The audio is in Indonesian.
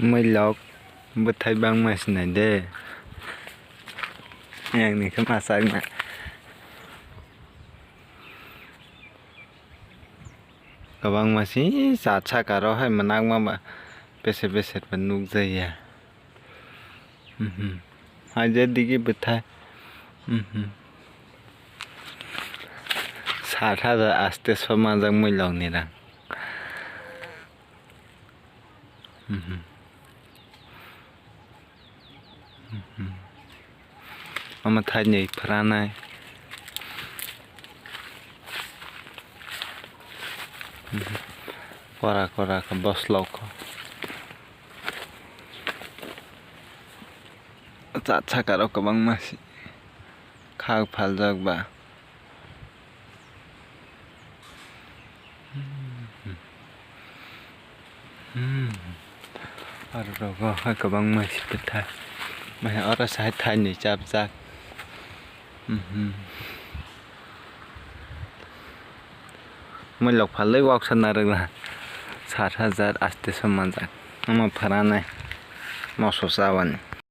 muilok bethai bangma sinai de yang ni ke masakna gabang masi sacha karo hai manak ma pese pa nukjaya hajar digi bethai satha da aste somajak muilok ni rang ama thai nei pranai kora ke boslok sacha karo kabang masi khag phaljak ba aro rogo hai kabang masi bethai mai ora sai thai nei chapjak muilok phalai wak sana ragla 7,000 aste somajak ama pharanai moso chawani